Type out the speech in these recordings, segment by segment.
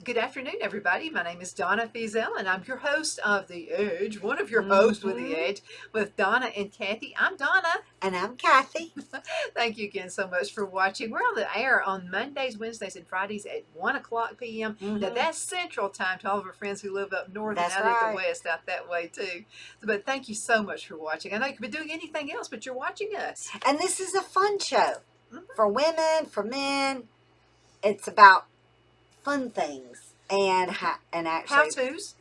Good afternoon, everybody. My name is Donna Fiesel, and I'm your host of The Edge, one of your hosts with The Mm-hmm. Edge, with Donna and Cathy. I'm Donna. And I'm Cathy. Thank you again so much for watching. We're on the air on Mondays, Wednesdays, and Fridays at 1 o'clock p.m. Now, Mm-hmm. that's Central Time to all of our friends who live up north and That's out at the right. west, out that way, too. But thank you so much for watching. I know you could be doing anything else, but you're watching us. And this is a fun show Mhm. for women, for men. It's about fun things and actually How-tos.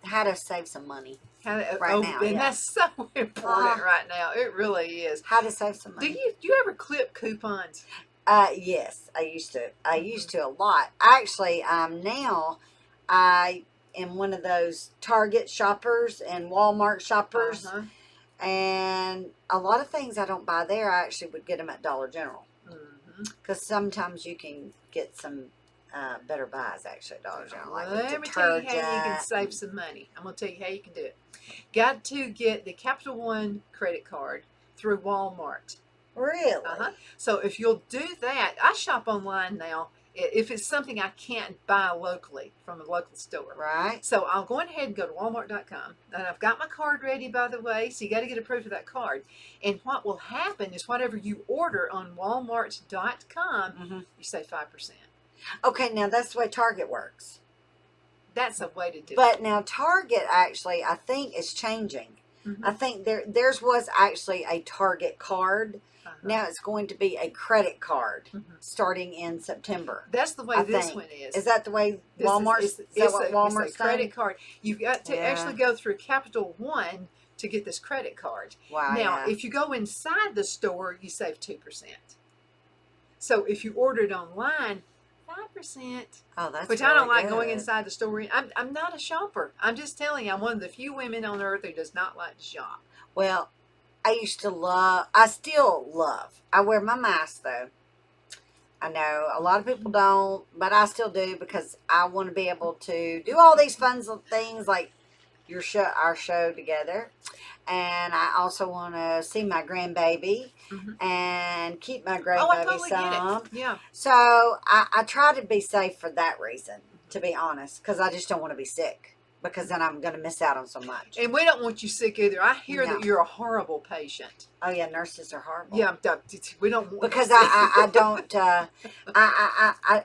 how to save some money right Oh, now. and Yeah. that's so important right now. It really is. How to save some Do money. you ever clip coupons? Yes, I used to. I used to a lot. Actually, now I am one of those Target shoppers and Walmart shoppers. Uh-huh. And a lot of things I don't buy there, I actually would get them at Dollar General. Mm-hmm. Because sometimes you can get some better buys actually at Dollar General, like with Let me tell you how you can detergent. save some money. I'm going to tell you how you can do it. Got to get the Capital One credit card through Walmart. Really? So if you'll do that, I shop online now. If it's something I can't buy locally from a local store. Right. So I'll go ahead and go to walmart.com. And I've got my card ready, by the way. So you got to get approved for that card. And what will happen is whatever you order on walmart.com, Mm-hmm. you save 5%. Okay, now that's the way Target works. That's a way to do it. But now Target actually, I think, is changing. Mm-hmm. I think theirs was actually a Target card. Now it's going to be a credit card starting in September. That's the way this one is. Is that the way Walmart? Is that what Walmart's it's a credit card. You've got to Yeah. actually go through Capital One to get this credit card. Wow. Now, Yeah. if you go inside the store, you save 2%. So if you order it online, 5%. Oh, that's Which really I don't like good. going inside the store. I'm not a shopper. I'm just telling you, I'm one of the few women on earth who does not like to shop. Well, I still love. I wear my mask though. I know a lot of people don't, but I still do because I want to be able to do all these fun things like our show together. And I also want to see my grandbaby and keep my grandbaby I totally some. get it. Yeah. So I try to be safe for that reason, to be honest, because I just don't want to be sick. Because then I'm going to miss out on so much. And we don't want you sick either. I hear that you're a horrible patient. Oh yeah, nurses are horrible. Yeah, we don't want because you I don't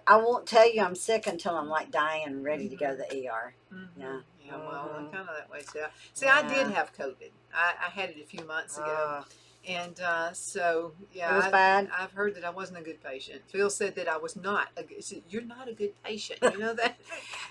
I won't tell you I'm sick until I'm like dying, ready to go to the ER. Yeah. Yeah, well, I'm kind of that way too. See, I did have COVID. I had it a few months ago. And so, yeah, it was bad. I've heard that I wasn't a good patient. Phil said that I was not. You're not a good patient. You know that?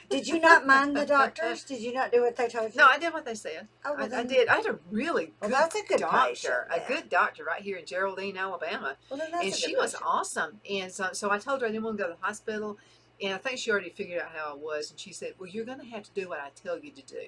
Did you not mind the doctors? Did you not do what they told you? No, I did what they said. Oh, well, I did. I had a really good, that's a good doctor. patient, A good doctor right here in Geraldine, Alabama. Well, then that's and a she good was patient. awesome. And so I told her I didn't want to go to the hospital. And I think she already figured out how I was. And she said, well, you're going to have to do what I tell you to do.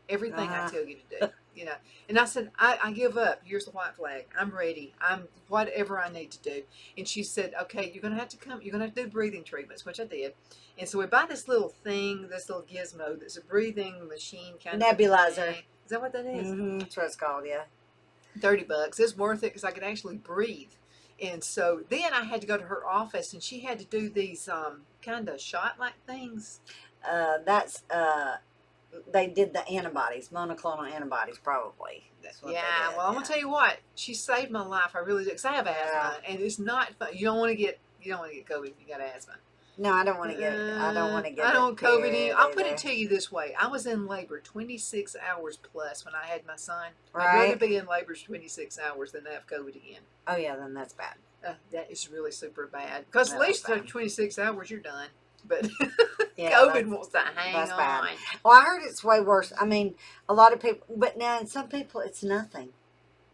Everything I tell you to do, you know. And I said, I give up. Here's the white flag. I'm ready. I'm whatever I need to do. And she said, okay, you're going to have to come. You're going to have to do breathing treatments, which I did. And so we buy this little thing, this little gizmo that's a breathing machine kind of nebulizer. Is that what that is? That's what it's called, yeah. $30. It's worth it because I could actually breathe. And so then I had to go to her office, and she had to do these kind of shot-like things. They did the antibodies, monoclonal antibodies, probably. Yeah, well, I'm gonna tell you what, she saved my life. I really do, because I have asthma, and it's not fun. You don't want to get COVID if you got asthma. No, I don't want to get it. I don't want to get it. I don't want COVID in. I'll put either. it to you this way: I was in labor 26 hours plus when I had my son. Right. I'd rather be in labor 26 hours than have COVID again. Oh yeah, then that's bad. That is really super bad. Because at least 26 hours, you're done. But Yeah, COVID wants to hang that's on. bad. Well, I heard it's way worse. I mean, a lot of people, but now in some people, it's nothing.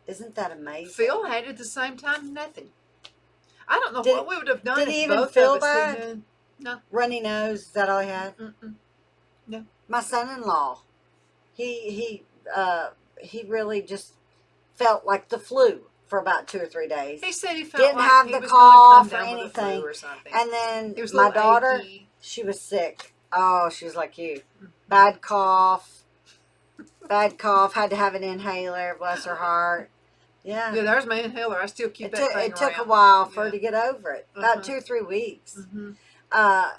Isn't that amazing? Phil had it at the same time, nothing. I don't know Did- what we would have done did if he even both feel of us had bad? done. No. Runny nose, is that all he had? No. My son-in-law, he really just felt like the flu for about 2 or 3 days. He said he felt Didn't like have he the was cough going to or come down with the anything. flu or something. And then It was a my little daughter, achy. she was sick. Oh, she was like you. Bad cough. Had to have an inhaler, bless her heart. Yeah. Yeah, there's my inhaler. I still keep that thing It took a around. while for her Yeah. to get over it. About 2 or 3 weeks. Mhm.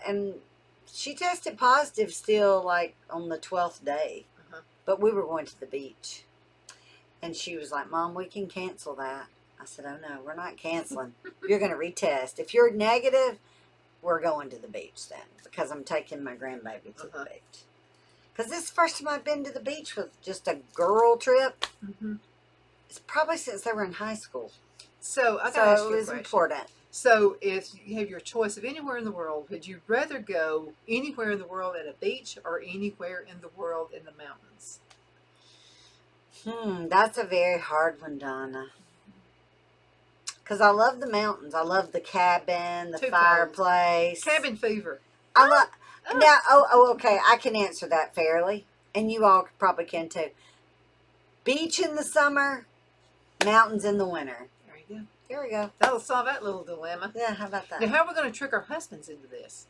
And she tested positive still, like on the 12th day. But we were going to the beach. And she was like, Mom, we can cancel that. I said, oh, no, we're not canceling. You're going to retest. If you're negative, we're going to the beach then. Because I'm taking my grandbaby to the beach. Because this is the first time I've been to the beach with just a girl trip. It's probably since they were in high school. So I got to ask you a it was question. important. So if you have your choice of anywhere in the world, would you rather go anywhere in the world at a beach or anywhere in the world in the mountains? That's a very hard one, Donna. Because I love the mountains. I love the cabin, the fireplace. Cabin fever. I love. Now, okay. I can answer that fairly, and you all probably can too. Beach in the summer, mountains in the winter. There you go. There we go. That'll solve that little dilemma. Yeah, how about that? Now, how are we going to trick our husbands into this?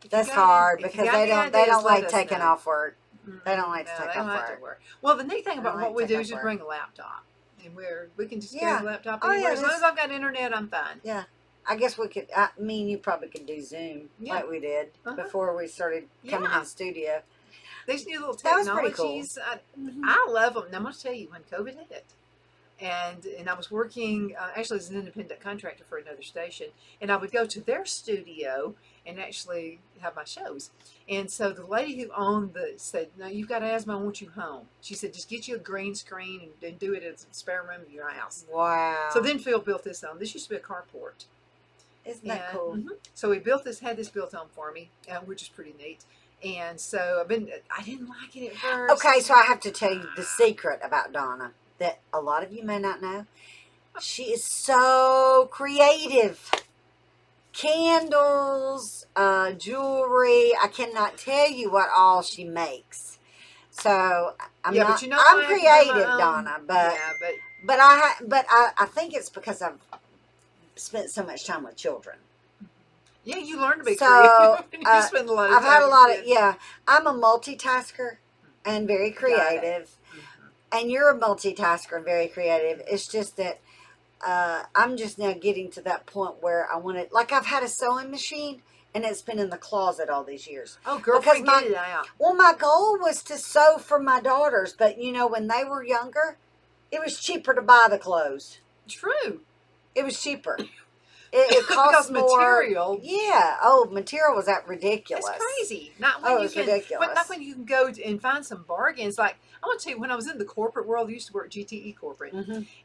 That's hard because they don't like taking off work. They don't like to take off work. Well, the neat thing about what we do is just bring a laptop, and we can just carry a laptop anywhere. As long as I've got internet, I'm fine. Yeah. I guess we could, me and you probably could do Zoom like we did before we started coming in the studio. These new little technologies, cool. I love them. Now, I'm going to tell you, when COVID hit, and I was working, actually as an independent contractor for another station, and I would go to their studio and actually have my shows. And so the lady who owned said, no, you've got asthma, I want you home. She said, just get you a green screen and do it as a spare room in your house. Wow. So then Phil built this on. This used to be a carport. Isn't that cool? So he had this built on for me, which is pretty neat. And so I didn't like it at first. Okay, so I have to tell you the secret about Donna that a lot of you may not know. She is so creative. Candles, jewelry. I cannot tell you what all she makes. So I'm creative, Donna, but I think it's because I've spent so much time with children. Yeah, you learn to be creative. You spend a lot of time. I've had a lot of I'm a multitasker and very creative, and you're a multitasker and very creative. It's just that I'm just now getting to that point where I want to, like, I've had a sewing machine and it's been in the closet all these years. Oh, girlfriend, get it out. Well, my goal was to sew for my daughters, but when they were younger, it was cheaper to buy the clothes. True. It was cheaper. It costs more. Material. Yeah. Oh, material was that ridiculous. It's crazy. Not when it's ridiculous. Not when you can go and find some bargains. Like, I want to tell you, when I was in the corporate world, I used to work at GTE corporate.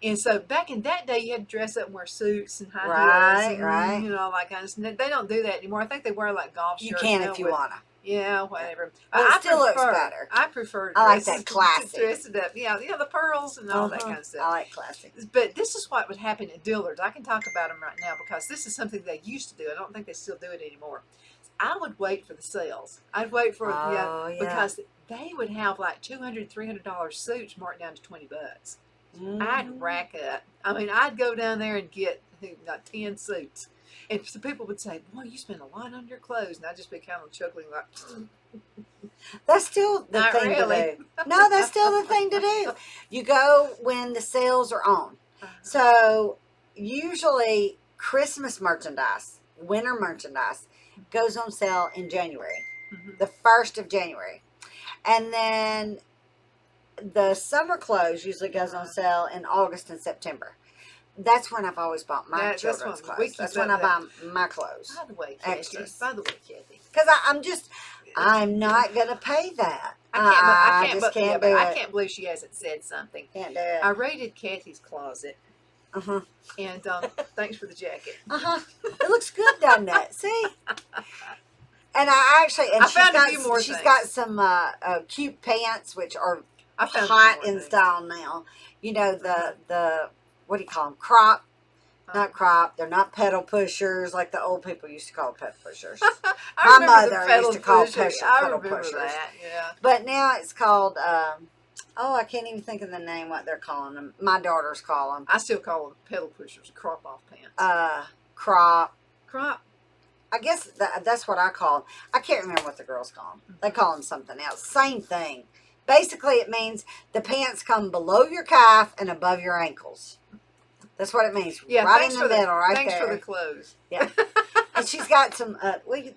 And so back in that day, you had to dress up and wear suits and high heels. And, all that kind of stuff. They don't do that anymore. I think they wear like golf shirts. You can if you want to. Yeah, whatever. Well, it still looks better. I prefer I like that classic. Dress it up. Yeah, the pearls and all that kind of stuff. I like classic. But this is what would happen at Dillard's. I can talk about them right now because this is something they used to do. I don't think they still do it anymore. I would wait for the sales. I'd wait for because they would have like $200, $300 suits marked down to $20. I'd rack up. I mean, I'd go down there and get like 10 suits. And so people would say, boy, you spend a lot on your clothes. And I'd just be kind of chuckling like, that's still the thing to do. No, that's still the thing to do. You go when the sales are on. So usually Christmas merchandise, winter merchandise, goes on sale in January, the 1st of January. And then the summer clothes usually goes on sale in August and September. That's when I've always bought my children's clothes. That's when I buy my clothes. By the way, Cathy. Because I'm not going to pay that. I can't believe she hasn't said something. Can't do it. I raided Cathy's closet. And thanks for the jacket. It looks good, doesn't it? See? And she's got some cute pants, which are hot in style now. The what do you call them? Crop. Not crop. They're not pedal pushers like the old people used to call pedal pushers. My mother used to call pedal pushers. That, yeah. But now it's called, I can't even think of the name, what they're calling them. My daughters call them. I still call them pedal pushers, crop off pants. Crop. Crop. I guess that's what I call them. I can't remember what the girls call them. They call them something else. Same thing. Basically, it means the pants come below your calf and above your ankles. That's what it means. Yeah, right in the middle, right thanks there. Thanks for the clothes. Yeah. And she's got some.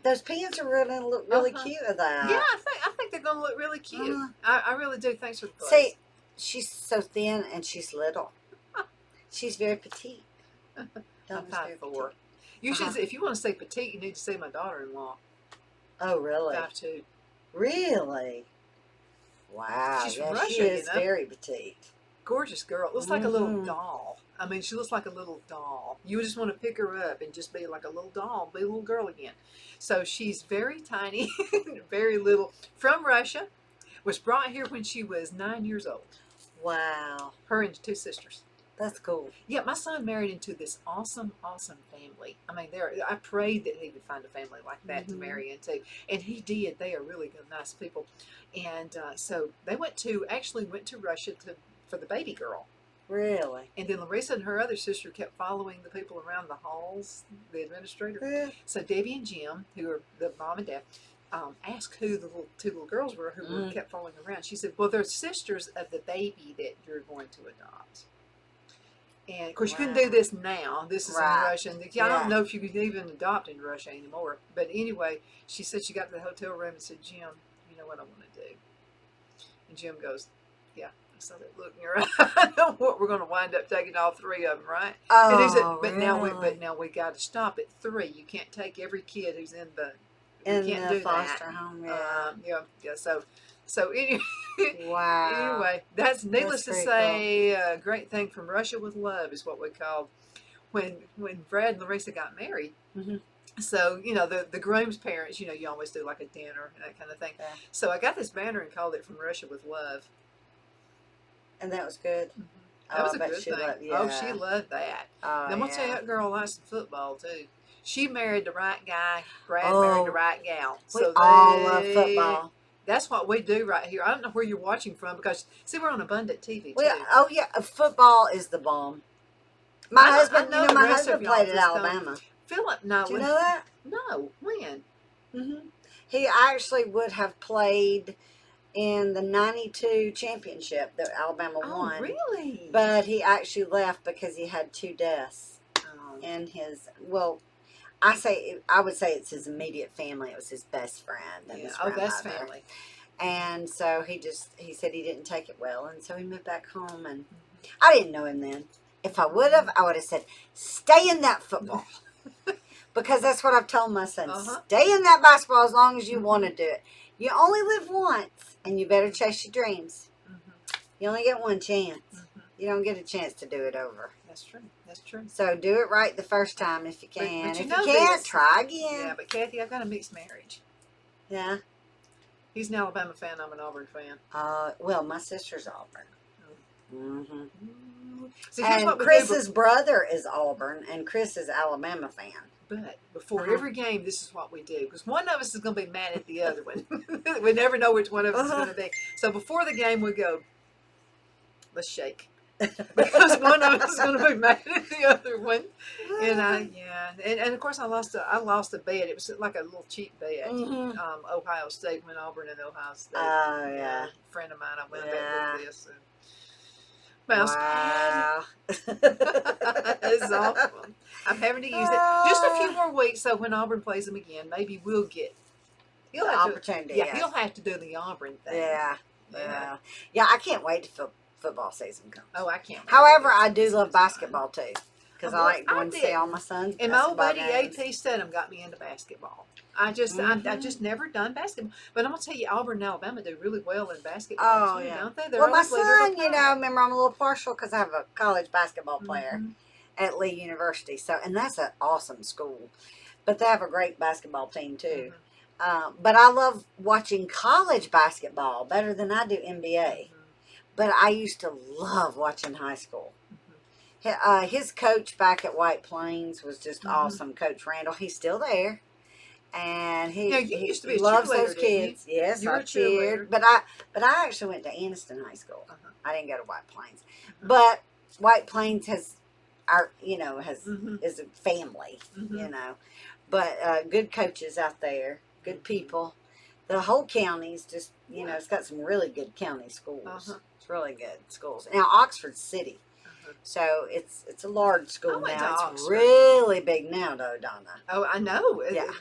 Those pants are really look really Uh-huh. cute with Yeah, that. I think they're gonna look really cute. Uh, I really do. Thanks for the See, place. she's so thin and she's little. She's very petite. I'm Donna's very 5'4". petite. You Uh should, huh. if you want to say petite, you need to see my daughter-in-law, Oh, really? 5'2". Really? Wow. She's from Yeah, she Russia, you is know. very petite. Gorgeous girl. Looks like a little Mm-hmm. doll. I mean, she looks like a little doll. You just want to pick her up and just be like a little doll, be a little girl again. So she's very tiny, very little, from Russia. Was brought here when she was 9 years old. Wow. Her and two sisters. That's cool. Yeah, my son married into this awesome, awesome family. I mean, I prayed that he would find a family like that to Mm-hmm. marry into, and he did. They are really good, nice people, and so they actually went to Russia for the baby girl. Really? And then Larissa and her other sister kept following the people around the halls, the administrator. Yeah. So Debbie and Jim, who are the mom and dad, asked who the two little girls were who were kept following around. She said, "Well, they're sisters of the baby that you're going to adopt." And of course, you couldn't do this now. This is in Right. Russian. I Yeah. don't know if you can even adopt in Russia anymore. But anyway, she said she got to the hotel room and said, "Jim, you know what I want to do?" And Jim goes, "Yeah." I saw that look in your eye. I know what we're going to wind up taking all three of them, right? And he said, Oh, "But really? now we got to stop at three. You can't take every kid who's in the. We In can't the do that." foster home, yeah. Yeah. So anyway, Wow. anyway, that's needless to pretty say. A great thing from Russia with love is what we called when Brad and Larissa got married. Mhm. So the groom's parents, you always do like a dinner and that kind of thing. Yeah. So I got this banner and called it "From Russia with Love." And that was good. Mhm. Oh, That was I a bet good she thing. loved. Oh, she Yeah. loved that. Oh, And I'm gonna tell you, yeah. that girl likes some football too. She married the right guy. Brad married the Oh, right gal. we So all love football. that's what we do right here. I don't know where you're watching from because see, we're on Abundant TV We, too. oh yeah, football is the bomb. My I husband, know the my rest of husband y'all played at just don't. Alabama. Philip, no, Do you know that? no, when? Hmm. He actually would have played in the '92 championship that Alabama Oh, won. really? But he actually left because he had 2 deaths Oh, in his. Well, I would say it's his immediate family. It was his best friend and yeah. his Oh, that's grandmother. family. And so he said he didn't take it well, and so he moved back home. And Mhm. I didn't know him then. If I would have said, "Stay in that football," because that's what I've told my son. Uh-huh. Stay in that basketball as long as you want to do it. You only live once, and you better chase your dreams. Mhm. You only get one chance. Mhm. You don't get a chance to do it over. That's true. That's true. So do it right the first time if you But can. you If know you can't, this. try Yeah, again. but Cathy, I've got a mixed marriage. Yeah. He's an Alabama fan. I'm an Auburn fan. Well, my sister's Auburn. Mm. Hmm. See, here's And what we Chris's brother is Auburn, and Chris is Alabama fan. But before Uh-huh. every game, this is what we do because one of us is going to be mad at the other one. We never know which one of us is going to be. So before the game, we go, let's shake. Because one of us is going to be mad at the other one, and and of course I lost a bet. It was like a little cheap bet. Mhm. Ohio State when Auburn and Ohio State. Oh, yeah. A friend of mine, I went Yeah. bet with this. And mouse Wow. pad. It's awful. I'm having to use it just a few more weeks. So when Auburn plays them again, maybe we'll get. The opportunity. Yeah, yes. he'll have to do the Auburn thing. Yeah. Yeah. Yeah, I can't wait till football season comes. Oh, I can't. Wait However, to I get do this love time. basketball too, because I Well, like I going to see did. all my sons' And my old basketball buddy games. AP Stedham got me into basketball. I just never done basketball, but I'm gonna tell you, Auburn and Alabama do really well in basketball Oh, too, yeah. don't they? They're Well, my always leaders of son, pride. remember I'm a little partial because I have a college basketball player Mhm. at Lee University, and that's an awesome school. But they have a great basketball team too. But I love watching college basketball better than I do NBA. Mhm. But I used to love watching high school. Mhm. His coach back at White Plains was just Mhm. awesome, Coach Randall. He's still there, and Now, you used to be a loves cheerleader, those didn't you? kids. Yes, You were I a cheerleader. cheered, but I actually went to Anniston High School. Uh-huh. I didn't go to White Plains, but White Plains has Mhm. is a family, Mhm. But good coaches out there, good Mhm. people. The whole county's just Yeah. it's got some really good county schools. Uh-huh. It's really good schools. Now Oxford City So it's a large I school went to now. It's Oxford. really big now, though, Donna. Oh, I know. Yeah.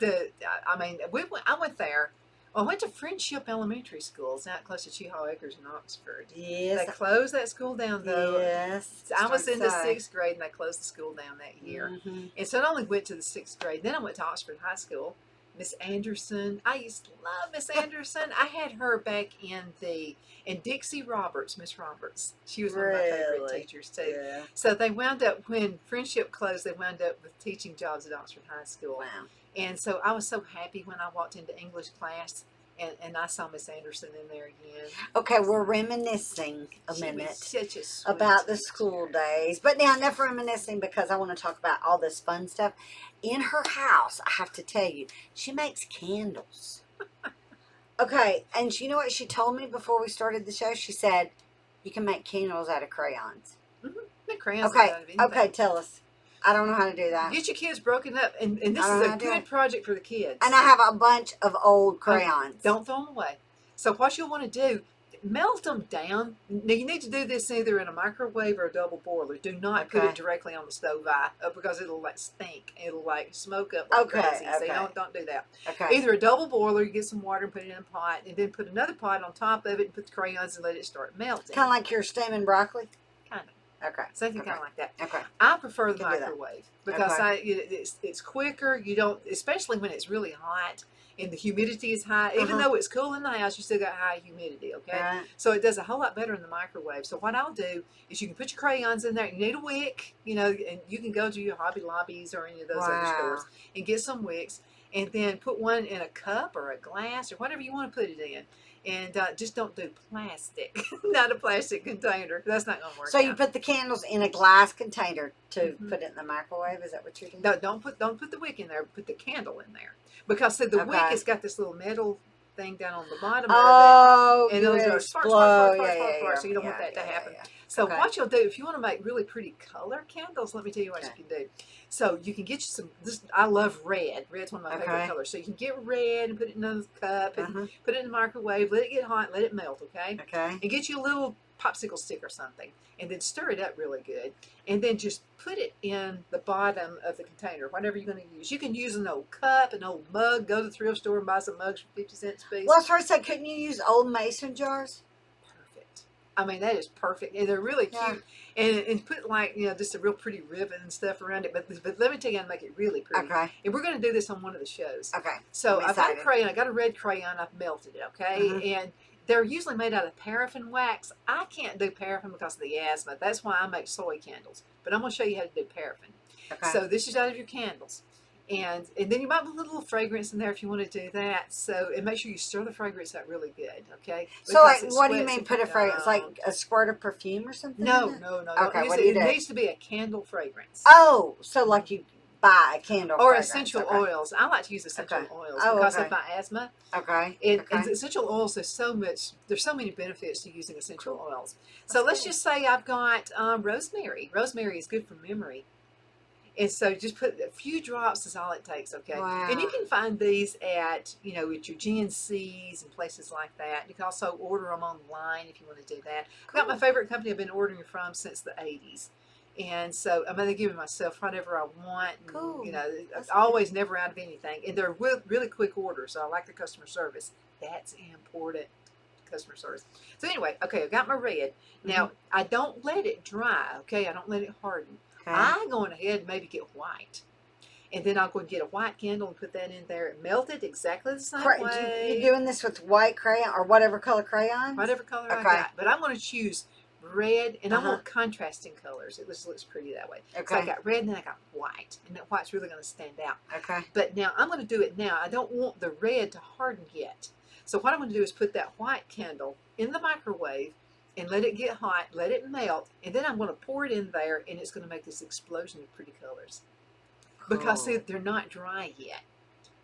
I mean, I went there. Well, I went to Friendship Elementary School. It's out close to Cheehaw Acres in Oxford. Yes. They closed that school down, though. Yes. I was in the sixth grade, and they closed the school down that year. Mm-hmm. And so I only went to the sixth grade. Then I went to Oxford High School. Miss Anderson. I used to love Miss Anderson. I had her back and Dixie Roberts, Miss Roberts. She was one of my favorite teachers too. Yeah. So they wound up, when Friendship closed, they wound up with teaching jobs at Oxford High School. Wow. And so I was so happy when I walked into English class and I saw Miss Anderson in there again. Okay, we're reminiscing She minute was such a sweet about the teacher. school days. But now, enough reminiscing, because I want to talk about all this fun stuff. In her house, I have to tell you, she makes candles. Okay, and you know what she told me before we started the show? She said, you can make candles out of crayons. Mm-hmm. Make crayons Okay, out of anything. okay, tell us. I don't know how to do that. Get your kids broken up, and this I don't is know a how to do good it. project for the kids. And I have a bunch of old crayons. Don't throw them away. So what you'll want to do, melt them down. Now you need to do this either in a microwave or a double boiler. Do not put it directly on the stove because it'll like stink. It'll like smoke up like crazy. So don't do that. Okay. Either a double boiler, you get some water and put it in a pot, and then put another pot on top of it and put the crayons and let it start melting. Kind of like your steaming broccoli? Kind of. Okay. Something kind of like that. Okay. I prefer the microwave because it's quicker. You don't, especially when it's really hot and the humidity is high. Even though it's cool in the house, you still got high humidity. Okay, so it does a whole lot better in the microwave. So what I'll do is you can put your crayons in there. You need a wick, and you can go to your Hobby Lobbies or any of those other stores and get some wicks, and then put one in a cup or a glass or whatever you want to put it in. And just don't do plastic, not a plastic container. That's not going to work. So you put the candles in a glass container to put it in the microwave. Is that what you're doing? No, don't put the wick in there. Put the candle in there, because see, the wick has got this little metal thing down on the bottom of it, and those are spark. So you don't want that to happen. So what you'll do, if you want to make really pretty color candles, let me tell you what you can do. So you can get you some. I love red. Red's one of my favorite colors. So you can get red and put it in a cup and put it in the microwave. Let it get hot. Let it melt. Okay. And get you a little popsicle stick or something, and then stir it up really good, and then just put it in the bottom of the container, whatever you're going to use. You can use an old cup, an old mug. Go to the thrift store and buy some mugs for 50 cents a piece. Well, I was first say, couldn't you use old mason jars? Perfect. I mean, that is perfect, and they're really cute. And put like just a real pretty ribbon and stuff around it. But let me tell you how to make it really pretty. Okay. And we're going to do this on one of the shows. Okay. So I've got a crayon. I got a red crayon. I've melted it. Okay. And they're usually made out of paraffin wax. I can't do paraffin because of the asthma. That's why I make soy candles. But I'm going to show you how to do paraffin. Okay. So this is out of your candles. And then you might put a little fragrance in there if you want to do that. So, and make sure you stir the fragrance out really good, okay? So, like, what do you mean put a fragrance? Like a squirt of perfume or something? No. Okay, what do you do? It needs to be a candle fragrance. Oh, so like you buy a candle or fragrance. essential oils. I like to use essential oils because of my asthma. Okay. And essential oils, there's so many benefits to using essential oils. So let's just say I've got rosemary. Rosemary is good for memory. And so just put a few drops is all it takes, okay? Wow. And you can find these at your GNCs and places like that. You can also order them online if you want to do that. Cool. I've got my favorite company I've been ordering from since the 80s. And so I'm going to give myself whatever I want. And, cool. always never out of anything. And they're really quick orders, so I like the customer service. That's important. Customer service. So anyway, okay, I've got my red. Now, I don't let it dry, okay? I don't let it harden. I'm going ahead and maybe get white. And then I'll go and get a white candle and put that in there. Melt it exactly the same way. You're doing this with white crayon or whatever color crayons? Whatever color I got. But I'm going to choose red, and I want contrasting colors. It just looks pretty that way. Okay. So I got red, and then I got white. And that white's really going to stand out. Okay. But now I'm going to do it now. I don't want the red to harden yet. So what I'm going to do is put that white candle in the microwave and let it get hot, let it melt, and then I'm going to pour it in there, and it's going to make this explosion of pretty colors. Because see, they're not dry yet.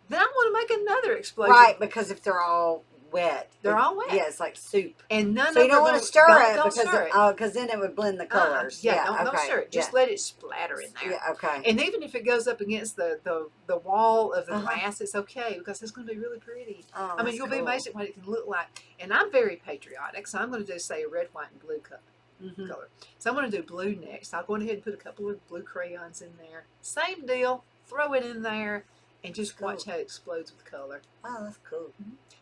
Then I'm going to make another explosion. Right, because if they're all wet. They're all wet. Yeah, it's like soup. And none so of you don't want to stir it because then it would blend the colors. Don't stir it. Just let it splatter in there. Yeah, okay. And even if it goes up against the wall of the glass, it's okay because it's going to be really pretty. Oh, I mean, you'll be amazed at what it can look like. And I'm very patriotic, so I'm going to do, say, a red, white, and blue cup. Mm-hmm. color. So I'm going to do blue next. I'll go ahead and put a couple of blue crayons in there. Same deal. Throw it in there and just Cool. watch how it explodes with color. Oh, that's cool.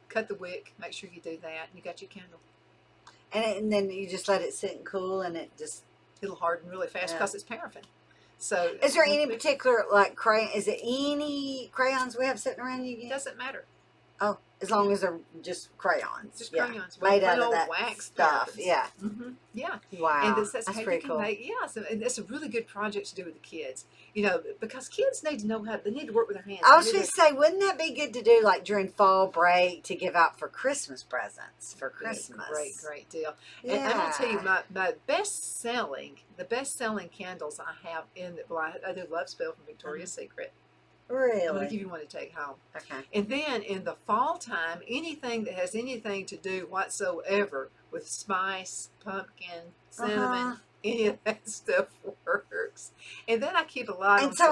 Cut the wick. Make sure you do that. And you got your candle. And then you just let it sit and cool, and it'll harden really fast Yeah. because it's paraffin. So is there any particular like crayon? Is it any crayons we have sitting around you? It doesn't matter. Oh, as long as they're just crayons. Just Yeah. crayons. Made out of old that wax stuff. paraffins. Yeah. Yeah. Wow. And that's That's how pretty you can cool. make, so, and it's a really good project to do with the kids. You know, because kids need to know how, they need to work with their hands. I was going to say, wouldn't that be good to do like during fall break to give out for Christmas presents for Christmas? Great deal. Yeah. And I'm going to tell you, my the best selling candles I have I do Love Spell from Victoria's Secret. Really? I'm going to give you one to take home. Okay. And then in the fall time, anything that has anything to do whatsoever with spice, pumpkin, cinnamon, any of that stuff works. And then I keep a lot. And so,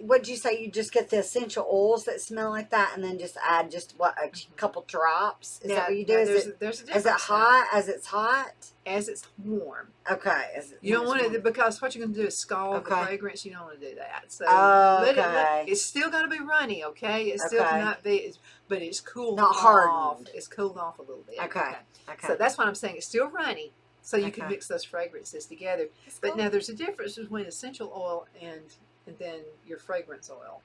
what'd you say? You just get the essential oils that smell like that, and then just add a couple drops. Is that what you do? There's a difference. Is it hot? As it's hot? As it's warm. Okay. You don't want to, because what you're going to do is scald the fragrance. You don't want to do that. So it's still going to be runny. Okay, it's still not be, but it's cooled not hardened. It's cooled off a little bit. Okay. So that's what I'm saying. It's still runny. So you can mix those fragrances together. But now there's a difference between essential oil and then your fragrance oil.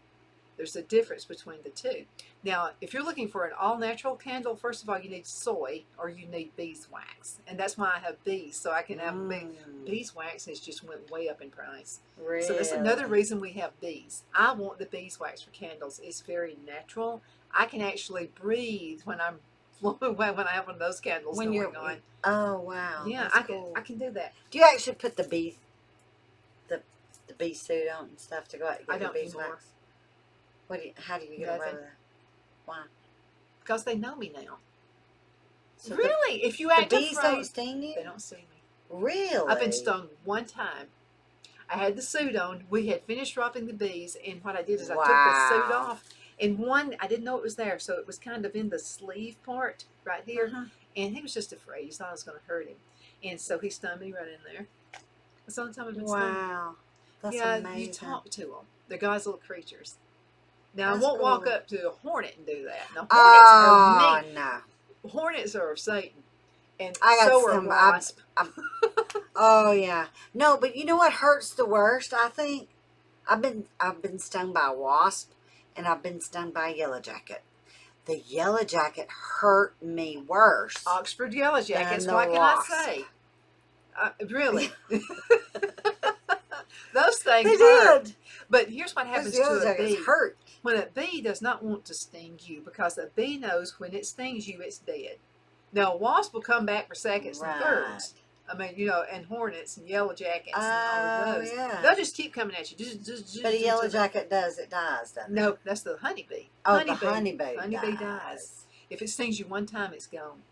There's a difference between the two. Now, if you're looking for an all-natural candle, first of all, you need soy or you need beeswax. And that's why I have bees, so I can have beeswax has just went way up in price. Really? So that's another reason we have bees. I want the beeswax for candles. It's very natural. I can actually breathe when I'm when I have one of those candles going on. Oh wow! Yeah, I can do that. Do you actually put the bee suit on and stuff to go out and get I don't the beeswax? How do you get away with that? Why? Because they know me now. So really? If you act the bees don't sting you? They don't sting me. Really? I've been stung one time. I had the suit on. We had finished dropping the bees, and what I did is I took the suit off. And I didn't know it was there, so it was kind of in the sleeve part right here. And he was just afraid. He thought I was going to hurt him. And so he stung me right in there. That's the only time I've been stung. Wow. That's amazing. You talk to them. They're God's little creatures. Now, I won't walk up to a hornet and do that. Now, hornets are mean. No. Hornets are of Satan. And so are wasps. Oh, yeah. No, but you know what hurts the worst, I think? I've been stung by a wasp, and I've been stung by a yellow jacket. The yellow jacket hurt me worse. Oxford yellow jackets. What can I say? Really? Those things hurt. But here's what happens to a bee. Hurt. When a bee does not want to sting you, because a bee knows when it stings you, it's dead. Now, a wasp will come back for seconds and thirds. I mean, and hornets and yellow jackets and all of those. Yeah. They'll just keep coming at you. But a yellow jacket dies, doesn't it? No, that's the honeybee. Oh, the honeybee. Honeybee dies. If it stings you one time, it's gone.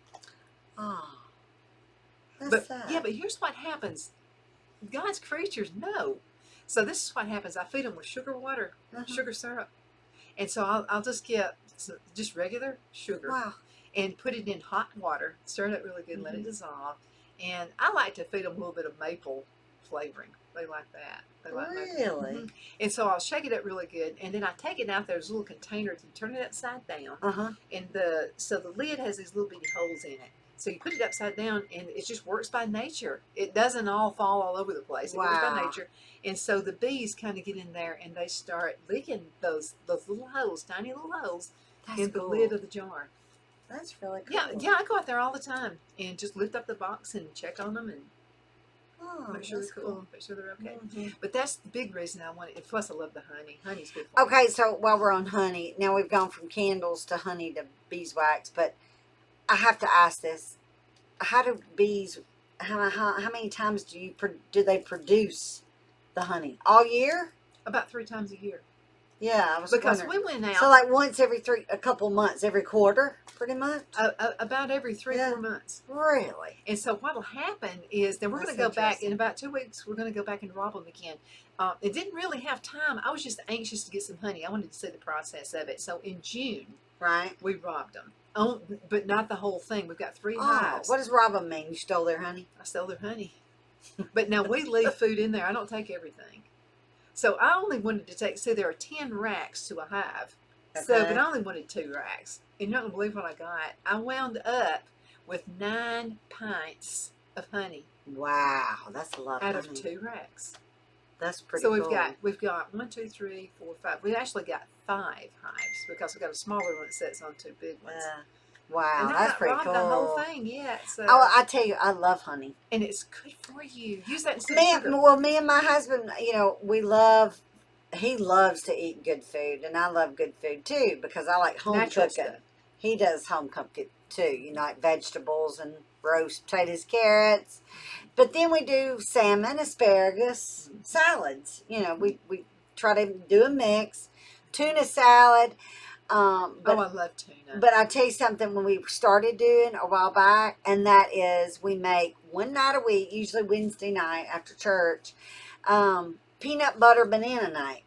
Oh, that's sad. Yeah, but here's what happens. God's creatures know. So this is what happens. I feed them with sugar water, sugar syrup. And so I'll just get just regular sugar and put it in hot water, stir it up really good, let it dissolve. And I like to feed them a little bit of maple flavoring. They like that. They like really? And so I'll shake it up really good, and then I take it out. There's little containers and turn it upside down. And so the lid has these little bitty holes in it. So you put it upside down, and it just works by nature. It doesn't all fall all over the place. It works by nature. And so the bees kind of get in there, and they start licking those little holes, tiny little holes, in the lid of the jar. That's really cool. Yeah, I go out there all the time and just lift up the box and check on them and make sure they're cool, make sure they're okay. But that's the big reason I want it. Plus, I love the honey. Honey's good for me. Okay, so while we're on honey, now we've gone from candles to honey to beeswax, but I have to ask this: how do bees? How many times do they produce the honey all year? About 3 times a year. Yeah, I was because wondering. We went out. So like once every a couple months, every quarter, pretty much. About every 3-4 months. Really. And so what'll happen is then we're going to go back in about 2 weeks. We're going to go back and rob them again. It didn't really have time. I was just anxious to get some honey. I wanted to see the process of it. So in June, we robbed them. But not the whole thing. We've got 3 hives. What does rob them mean? You stole their honey? I stole their honey. But now we leave food in there. I don't take everything. So I only wanted to take, see, there are 10 racks to a hive. So, but Okay. I only wanted 2 racks. And you're not going to believe what I got. I wound up with 9 pints of honey Wow, that's a lot out of of honey. 2 racks. That's pretty So cool. we've got 1, 2, 3, 4, 5. We actually got 5 hives because we got a smaller one that sits on 2 big ones. Wow, And I that's not pretty robbed the whole cool. thing yet. So, Oh, I tell you, I love honey. and it's good for you. Use that instead of sugar. Me and my husband, he loves to eat good food, and I love good food too because I like home Natural cooking. stuff. He does home cooking too, like vegetables and roast potatoes, carrots. But then we do salmon, asparagus, salads. We try to do a mix, tuna salad. Oh, But I love tuna. But I tell you something, when we started doing a while back, and that is we make one night a week, usually Wednesday night after church, peanut butter banana night.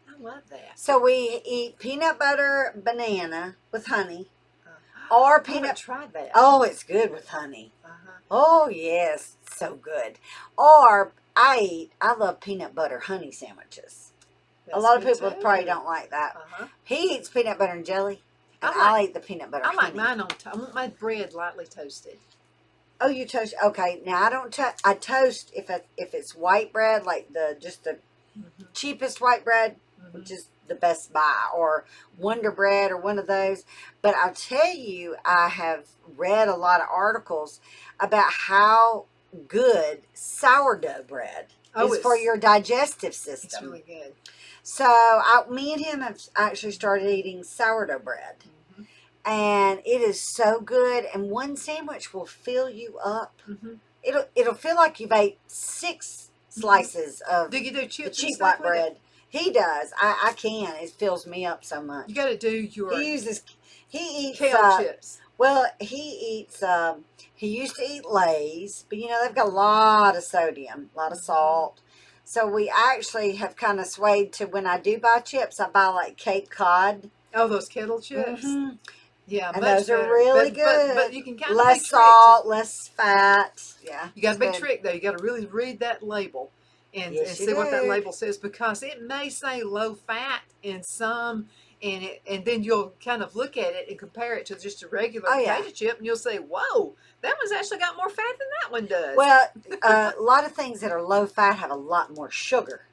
I love that. So we eat peanut butter banana with honey, Uh, or I peanut. haven't tried that. Oh, it's good with honey. Uh-huh. Oh yes, so good. Or I love peanut butter honey sandwiches. A That's lot of good people too. probably don't like that. Uh-huh. He eats peanut butter and jelly, and I I'll eat the peanut butter I like honey. mine on. I want my bread lightly toasted. Oh, you toast? Okay, now I don't toast. I toast if it's white bread, like the Mm-hmm. cheapest white bread, Mm-hmm. which is the Best Buy, or Wonder Bread, or one of those. But I'll tell you, I have read a lot of articles about how good sourdough bread Oh, is for your digestive system. it's really good. So me and him have actually started eating sourdough bread. Mm-hmm. And it is so good, and one sandwich will fill you up. Mm-hmm. It'll feel like you've ate 6 slices of Do you do the chips and cheap stuff white with it? bread. He does. I can. It fills me up so much. You got to do your He eats kale chips. well, he used to eat Lay's, but they've got a lot of sodium, a lot of salt. So we actually have kind of swayed to, when I do buy chips, I buy like Cape Cod. Oh, those kettle chips. Mm-hmm. Yeah, And much those are better. really But good. you can kind of be Less tricked. salt, less fat. Yeah. You got a big good. trick though. You got to really read that label and Yes, you see what that do. label says, because it may say low fat in some, and then you'll kind of look at it and compare it to just a regular Oh, yeah. potato chip, and you'll say, "Whoa, that one's actually got more fat than that one does." Well, a lot of things that are low fat have a lot more sugar.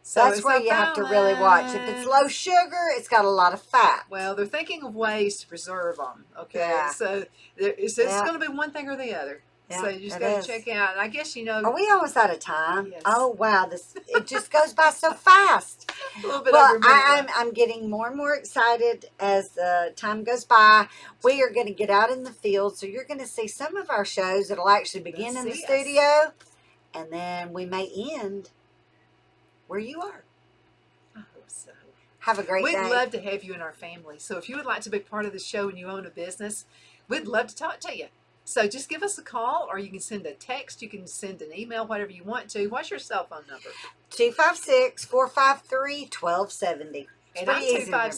So That's it's where a you have to really watch. If it's low balance. sugar, it's got a lot of fat. Well, they're thinking of ways to preserve them. Okay, Yeah. so it's Yeah. going to be one thing or the other. Yeah, So you just it got is. to check out. I guess Are we almost out of time? Yes. Oh wow, it just goes by so fast. a little bit Well, over a minute. I'm getting more and more excited as the time goes by. We are going to get out in the field, so you're going to see some of our shows that'll actually begin in the See us. studio, and then we may end where you are. I hope so. Have a great We'd day. love to have you in our family. So if you would like to be part of the show and you own a business, we'd love to talk to you. So just give us a call, or you can send a text. You can send an email, whatever you want to. What's your cell phone number? 256-453-1270. It's And pretty I'm easy to remember.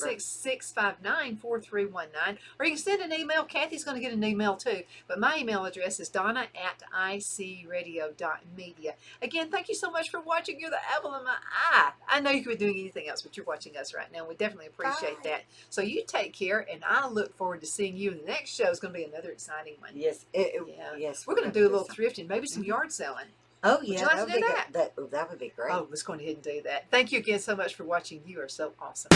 256-659-4319. Or you can send an email. Kathy's going to get an email too. But my email address is donna@icradio.media. Again, thank you so much for watching. You're the apple of my eye. I know you could be doing anything else, but you're watching us right now. We definitely appreciate Bye. that. So you take care, and I look forward to seeing you. And the next show is going to be another exciting one. Yes. Yeah. Yes. We're going to do a little thrifting, maybe some yard selling. Oh, Would yeah. you like to would do be that? good. That would be great. Oh, let's go ahead and do that. Thank you again so much for watching. You are so awesome.